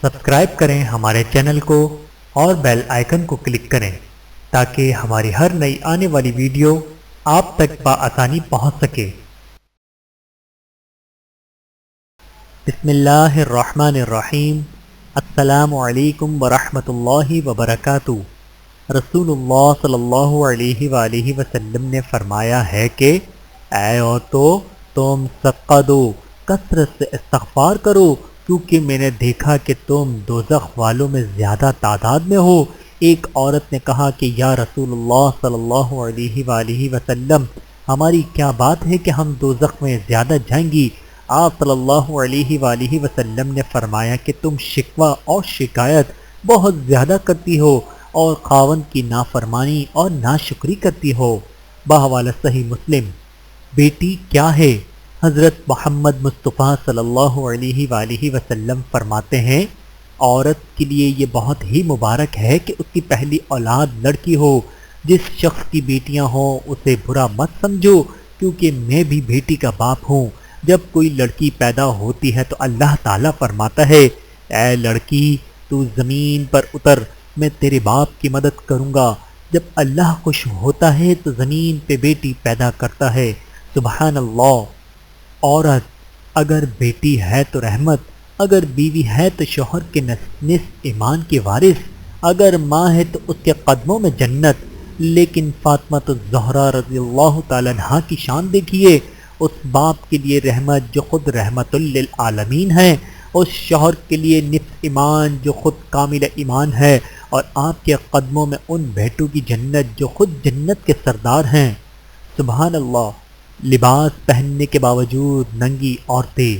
Subscribe کریں ہمارے channel کو اور بیل آئیکن کو کلک کریں تاکہ ہماری ہر نئی آنے والی ویڈیو آپ تک بآسانی پہنچ سکے۔ بسم اللہ الرحمن الرحیم۔ السلام علیکم ورحمۃ اللہ وبرکاتہ۔ رسول اللہ صلی اللہ علیہ وآلہ وسلم نے فرمایا ہے کہ اے عورتوں، تم صدقہ دو، کثرت سے استغفار کرو، کیونکہ میں نے دیکھا کہ تم دوزخ والوں میں زیادہ تعداد میں ہو۔ ایک عورت نے کہا کہ یا رسول اللہ صلی اللہ علیہ وآلہ وسلم، ہماری کیا بات ہے کہ ہم دوزخ میں زیادہ جائیں گی؟ آپ صلی اللہ علیہ وآلہ وسلم نے فرمایا کہ تم شکوہ اور شکایت بہت زیادہ کرتی ہو اور خاوند کی نافرمانی اور ناشکری کرتی ہو۔ بحوالہ صحیح مسلم۔ بیٹی کیا ہے؟ حضرت محمد مصطفیٰ صلی اللہ علیہ وآلہ وسلم فرماتے ہیں، عورت کے لیے یہ بہت ہی مبارک ہے کہ اس کی پہلی اولاد لڑکی ہو۔ جس شخص کی بیٹیاں ہوں اسے برا مت سمجھو، کیونکہ میں بھی بیٹی کا باپ ہوں۔ جب کوئی لڑکی پیدا ہوتی ہے تو اللہ تعالیٰ فرماتا ہے، اے لڑکی تو زمین پر اتر، میں تیرے باپ کی مدد کروں گا۔ جب اللہ خوش ہوتا ہے تو زمین پہ بیٹی پیدا کرتا ہے۔ سبحان اللہ۔ عورت اگر بیٹی ہے تو رحمت، اگر بیوی ہے تو شوہر کے نصف ایمان کے وارث، اگر ماں ہے تو اس کے قدموں میں جنت۔ لیکن فاطمہ الزہرا رضی اللہ تعالیٰ عنہا کی شان دیکھیے، اس باپ کے لیے رحمت جو خود رحمت للعالمین ہے، اس شوہر کے لیے نصف ایمان جو خود کامل ایمان ہے، اور آپ کے قدموں میں ان بیٹوں کی جنت جو خود جنت کے سردار ہیں۔ سبحان اللہ۔ لباس پہننے کے باوجود ننگی عورتیں،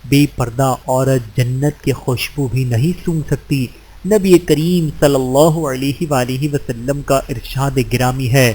بے پردہ عورت جنت کی خوشبو بھی نہیں سونگھ سکتی۔ نبی کریم صلی اللہ علیہ وآلہ وسلم کا ارشاد گرامی ہے،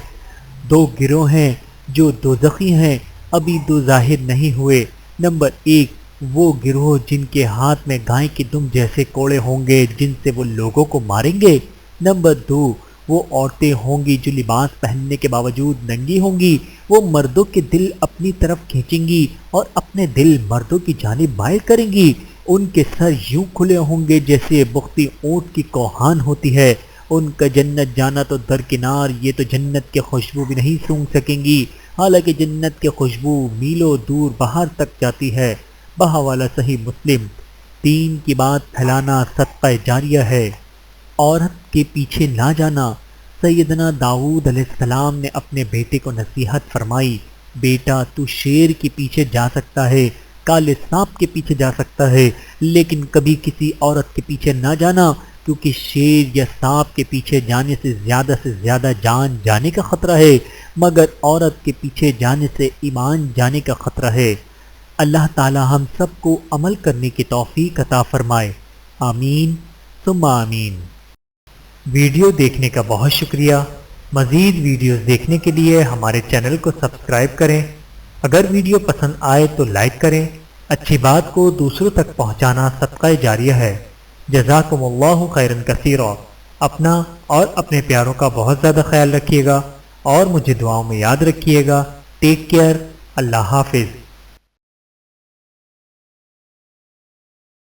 دو گروہ ہیں جو دوزخی ہیں، ابھی دو ظاہر نہیں ہوئے۔ نمبر 1، وہ گروہ جن کے ہاتھ میں گائے کے دم جیسے کوڑے ہوں گے جن سے وہ لوگوں کو ماریں گے۔ نمبر 2، وہ عورتیں ہوں گی جو لباس پہننے کے باوجود ننگی ہوں گی، وہ مردوں کے دل اپنی طرف کھینچیں گی اور اپنے دل مردوں کی جانب مائل کریں گی۔ ان کے سر یوں کھلے ہوں گے جیسے بختی اونٹ کی کوہان ہوتی ہے۔ ان کا جنت جانا تو درکنار، یہ تو جنت کی خوشبو بھی نہیں سونگھ سکیں گی، حالانکہ جنت کی خوشبو میلوں دور باہر تک جاتی ہے۔ بحوالہ صحیح مسلم۔ دین کی بات پھیلانا صدقہ جاریہ ہے، عورت کے پیچھے نہ جانا۔ سیدنا داؤد علیہ السلام نے اپنے بیٹے کو نصیحت فرمائی، بیٹا تو شیر کے پیچھے جا سکتا ہے، کالے سانپ کے پیچھے جا سکتا ہے، لیکن کبھی کسی عورت کے پیچھے نہ جانا، کیونکہ شیر یا سانپ کے پیچھے جانے سے زیادہ جان جانے کا خطرہ ہے، مگر عورت کے پیچھے جانے سے ایمان جانے کا خطرہ ہے۔ اللہ تعالی ہم سب کو عمل کرنے کی توفیق عطا فرمائے، آمین ثم آمین۔ ویڈیو دیکھنے کا بہت شکریہ۔ مزید ویڈیوز دیکھنے کے لیے ہمارے چینل کو سبسکرائب کریں۔ اگر ویڈیو پسند آئے تو لائک کریں۔ اچھی بات کو دوسروں تک پہنچانا صدقہ جاریہ ہے۔ جزاکم اللہ خیرا کثیرا۔ اپنا اور اپنے پیاروں کا بہت زیادہ خیال رکھیے گا اور مجھے دعاؤں میں یاد رکھیے گا۔ Take care. اللہ حافظ۔